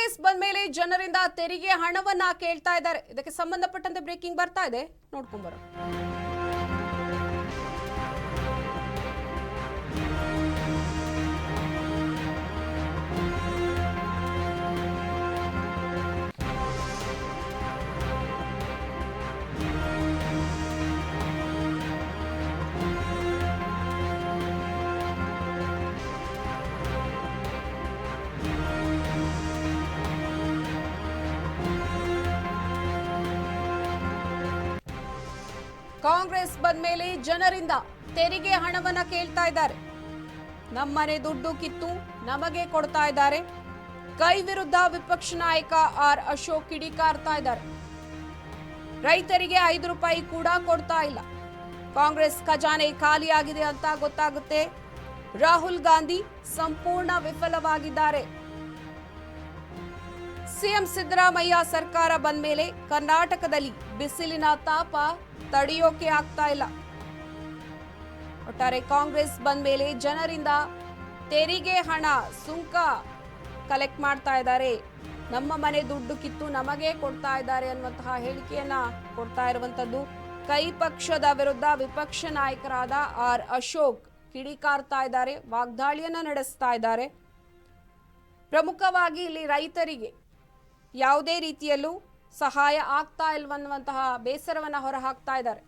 ಕಾಂಗ್ರೆಸ್ ಬಂದ ಮೇಲೆ ಜನರಿಂದ ತೆರಿಗೆ ಹಣವನ್ನ ಕೇಳ್ತಾ ಇದ್ದಾರೆ. ಇದಕ್ಕೆ ಸಂಬಂಧಪಟ್ಟಂತೆ ಬ್ರೇಕಿಂಗ್ ಬರ್ತಾ ಇದೆ, ನೋಡ್ಕೊಂಡ್ ಬರೋಣ. ಕಾಂಗ್ರೆಸ್ ಬಂದ ಮೇಲೆ ಜನರಿಂದ ತೆರಿಗೆ ಹಣವನ್ನ ಕೇಳ್ತಾ ಇದ್ದಾರೆ. ನಮ್ಮನೆ ದುಡ್ಡು ಕಿತ್ತು ನಮಗೆ ಕೊಡ್ತಾ ಇದ್ದಾರೆ. ಕೈ ವಿರುದ್ಧ ವಿಪಕ್ಷ ನಾಯಕ ಆರ್ ಅಶೋಕ್ ಕಿಡಿಕಾರ್ತಾ ಇದ್ದಾರೆ. ರೈತರಿಗೆ 5 ರೂಪಾಯಿ ಕೂಡ ಕೊಡ್ತಾ ಇಲ್ಲ. ಕಾಂಗ್ರೆಸ್ ಖಜಾನೆ ಖಾಲಿಯಾಗಿದೆ ಅಂತ ಗೊತ್ತಾಗುತ್ತೆ. ರಾಹುಲ್ ಗಾಂಧಿ ಸಂಪೂರ್ಣ ವಿಫಲವಾಗಿದ್ದಾರೆ. ಸಿಎಂ ಸಿದ್ದರಾಮಯ್ಯ ಸರ್ಕಾರ ಬಂದ ಮೇಲೆ ಕರ್ನಾಟಕದಲ್ಲಿ ಬಿಸಿಲಿನ ತಾಪ ತಡೆಯೋಕೆ ಆಗ್ತಾ ಇಲ್ಲ. ಒಟ್ಟಾರೆ ಕಾಂಗ್ರೆಸ್ ಬಂದ ಮೇಲೆ ಜನರಿಂದ ತೆರಿಗೆ ಹಣ ಸುಂಕ ಕಲೆಕ್ಟ್ ಮಾಡ್ತಾ ಇದ್ದಾರೆ. ನಮ್ಮ ಮನೆ ದುಡ್ಡು ಕಿತ್ತು ನಮಗೆ ಕೊಡ್ತಾ ಇದ್ದಾರೆ ಅನ್ನುವಂತಹ ಹೇಳಿಕೆಯನ್ನ ಕೊಡ್ತಾ ಇರುವಂತದ್ದು. ಕೈ ಪಕ್ಷದ ವಿರುದ್ಧ ವಿಪಕ್ಷ ನಾಯಕರಾದ ಆರ್ ಅಶೋಕ್ ಕಿಡಿಕಾರ್ತಾ ಇದ್ದಾರೆ, ವಾಗ್ದಾಳಿಯನ್ನ ನಡೆಸ್ತಾ ಇದ್ದಾರೆ. ಪ್ರಮುಖವಾಗಿ ಇಲ್ಲಿ ರೈತರಿಗೆ ಯಾವುದೇ ರೀತಿಯಲ್ಲೂ ಸಹಾಯ ಆಗ್ತಾ ಇಲ್ವನ್ನುವಂತಹ ಬೇಸರವನ್ನ ಹೊರ ಹಾಕ್ತಾ ಇದ್ದಾರೆ.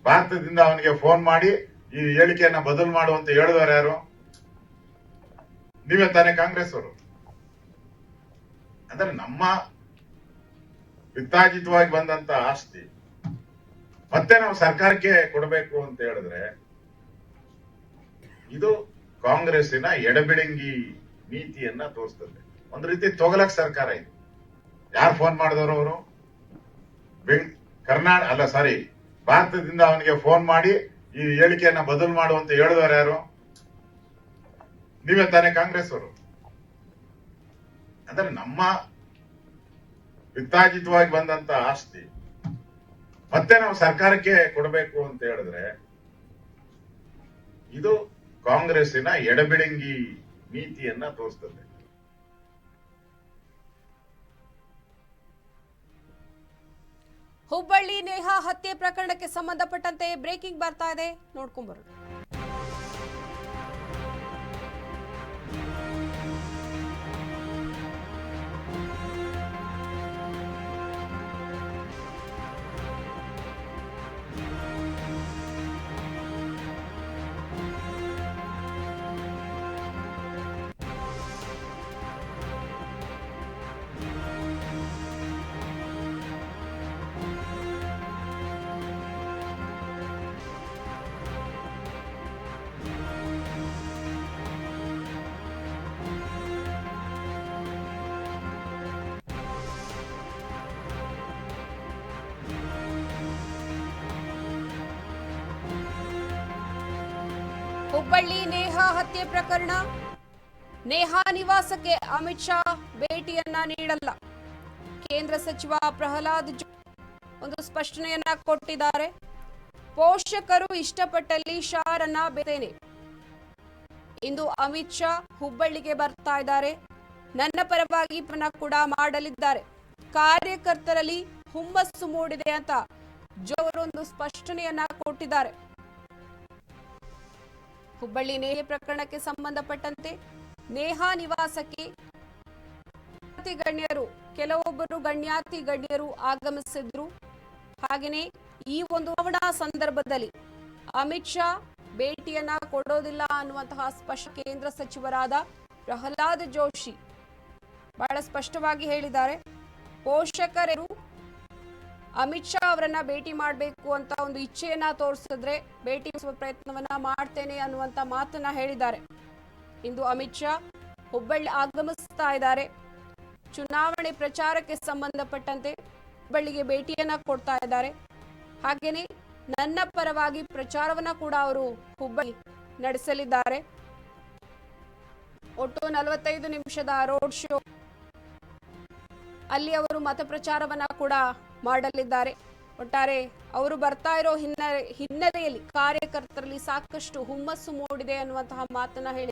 ಭಾರತದಿಂದ ಅವನಿಗೆ ಫೋನ್ ಮಾಡಿ ಈ ಹೇಳಿಕೆಯನ್ನ ಬದಲು ಮಾಡುವಂತ ಹೇಳಿದವರು ಯಾರು? ನೀವೇ ತಾನೇ ಕಾಂಗ್ರೆಸ್ ಅವರು. ಅಂದ್ರೆ ನಮ್ಮ ವಿತ್ತಾಜಿತವಾಗಿ ಬಂದಂತ ಆಸ್ತಿ ಮತ್ತೆ ನಾವು ಸರ್ಕಾರಕ್ಕೆ ಕೊಡಬೇಕು ಅಂತ ಹೇಳಿದ್ರೆ ಇದು ಕಾಂಗ್ರೆಸ್ಸಿನ ಎಡಬಿಡಂಗಿ ನೀತಿಯನ್ನ ತೋರಿಸ್ತದೆ. ಒಂದ್ ರೀತಿ ತೊಗಲಕ್ ಸರ್ಕಾರ ಇದು. ಯಾರು ಫೋನ್ ಮಾಡಿದವರು ಅವರು? ಭಾರತದಿಂದ ಅವನಿಗೆ ಫೋನ್ ಮಾಡಿ ಈ ಹೇಳಿಕೆಯನ್ನ ಬದಲು ಮಾಡುವಂತ ಹೇಳಿದವರು ಯಾರು? ನೀವೇ ತಾನೇ ಕಾಂಗ್ರೆಸ್ ಅವರು. ಅಂದ್ರೆ ನಮ್ಮ ವಿತ್ತಾಜಿತವಾಗಿ ಬಂದಂತ ಆಸ್ತಿ ಮತ್ತೆ ನಾವು ಸರ್ಕಾರಕ್ಕೆ ಕೊಡಬೇಕು ಅಂತ ಹೇಳಿದ್ರೆ ಇದು ಕಾಂಗ್ರೆಸ್ಸಿನ ಎಡಬಿಡಂಗಿ ನೀತಿಯನ್ನ ತೋರಿಸ್ತದೆ. ಹುಬ್ಬಳ್ಳಿ ನೇಹಾ ಹತ್ಯೆ ಪ್ರಕರಣಕ್ಕೆ ಸಂಬಂಧಪಟ್ಟಂತೆ ಬ್ರೇಕಿಂಗ್ ಬರ್ತಾ ಇದೆ, ನೋಡ್ಕೊಂಡ್ ಬರೋಣ. ಹುಬ್ಬಳ್ಳಿ ನೇಹಾ ಹತ್ಯೆ ಪ್ರಕರಣ. ನೇಹಾ ನಿವಾಸಕ್ಕೆ ಅಮಿತ್ ಶಾ ಭೇಟಿಯನ್ನ ನೀಡಲ್ಲ. ಕೇಂದ್ರ ಸಚಿವ ಪ್ರಹ್ಲಾದ್ ಒಂದು ಸ್ಪಷ್ಟನೆಯನ್ನ ಕೊಟ್ಟಿದ್ದಾರೆ. ಪೋಷಕರು ಇಷ್ಟಪಟ್ಟಲ್ಲಿ ಶಾರನ್ನ ಬೇತೇನೆ. ಇಂದು ಅಮಿತ್ ಶಾ ಹುಬ್ಬಳ್ಳಿಗೆ ಬರ್ತಾ ಇದ್ದಾರೆ. ನನ್ನ ಪರವಾಗಿ ಕೂಡ ಮಾಡಲಿದ್ದಾರೆ. ಕಾರ್ಯಕರ್ತರಲ್ಲಿ ಹುಮ್ಮಸ್ಸು ಮೂಡಿದೆ ಅಂತ ಜೋರೊಂದು ಸ್ಪಷ್ಟನೆಯನ್ನ ಕೊಟ್ಟಿದ್ದಾರೆ. ಹುಬ್ಬಳ್ಳಿ ನೇಹೆ ಪ್ರಕರಣಕ್ಕೆ ಸಂಬಂಧಪಟ್ಟಂತೆ ನೇಹಾ ನಿವಾಸಕ್ಕೆ ಕೆಲವೊಬ್ಬರು ಗಣ್ಯಾತಿ ಗಣ್ಯರು ಆಗಮಿಸಿದ್ರು. ಹಾಗೆಯೇ ಈ ಒಂದು ಚುನಾವಣಾ ಸಂದರ್ಭದಲ್ಲಿ ಅಮಿತ್ ಶಾ ಭೇಟಿಯನ್ನ ಕೊಡೋದಿಲ್ಲ ಅನ್ನುವಂತಹ ಸ್ಪಷ್ಟ ಕೇಂದ್ರ ಸಚಿವರಾದ ಪ್ರಹ್ಲಾದ್ ಜೋಶಿ ಬಹಳ ಸ್ಪಷ್ಟವಾಗಿ ಹೇಳಿದ್ದಾರೆ. ಪೋಷಕರು ಅಮಿತ್ ಶಾ ಅವರನ್ನ ಭೇಟಿ ಮಾಡಬೇಕು ಅಂತ ಒಂದು ಇಚ್ಛೆಯನ್ನ ತೋರಿಸಿದ್ರೆ ಭೇಟಿ ಪ್ರಯತ್ನವನ್ನ ಮಾಡ್ತೇನೆ ಅನ್ನುವಂತ ಮಾತನ್ನ ಹೇಳಿದ್ದಾರೆ. ಇಂದು ಅಮಿತ್ ಶಾ ಹುಬ್ಬಳ್ಳಿ ಆಗಮಿಸ್ತಾ ಇದ್ದಾರೆ. ಚುನಾವಣೆ ಪ್ರಚಾರಕ್ಕೆ ಸಂಬಂಧಪಟ್ಟಂತೆ ಹುಬ್ಬಳ್ಳಿಗೆ ಭೇಟಿಯನ್ನ ಕೊಡ್ತಾ ಇದ್ದಾರೆ. ಹಾಗೇನೆ ನನ್ನ ಪರವಾಗಿ ಪ್ರಚಾರವನ್ನ ಕೂಡ ಅವರು ಹುಬ್ಬಳ್ಳಿ ನಡೆಸಲಿದ್ದಾರೆ. ಒಟ್ಟು 45 ನಿಮಿಷದ ರೋಡ್ ಶೋ ಅಲ್ಲಿ ಅವರು ಮತ ಪ್ರಚಾರವನ್ನ ಕೂಡ ಮಾಡಲಿದ್ದಾರೆ. ಒಟ್ಟಾರೆ ಅವರು ಬರ್ತಾ ಇರೋ ಹಿನ್ನೆಲೆಯಲ್ಲಿ ಕಾರ್ಯಕರ್ತರಲ್ಲಿ ಸಾಕಷ್ಟು ಹುಮ್ಮಸ್ಸು ಮೂಡಿದೆ ಅನ್ನುವಂತಹ ಮಾತನ್ನ ಹೇಳಿ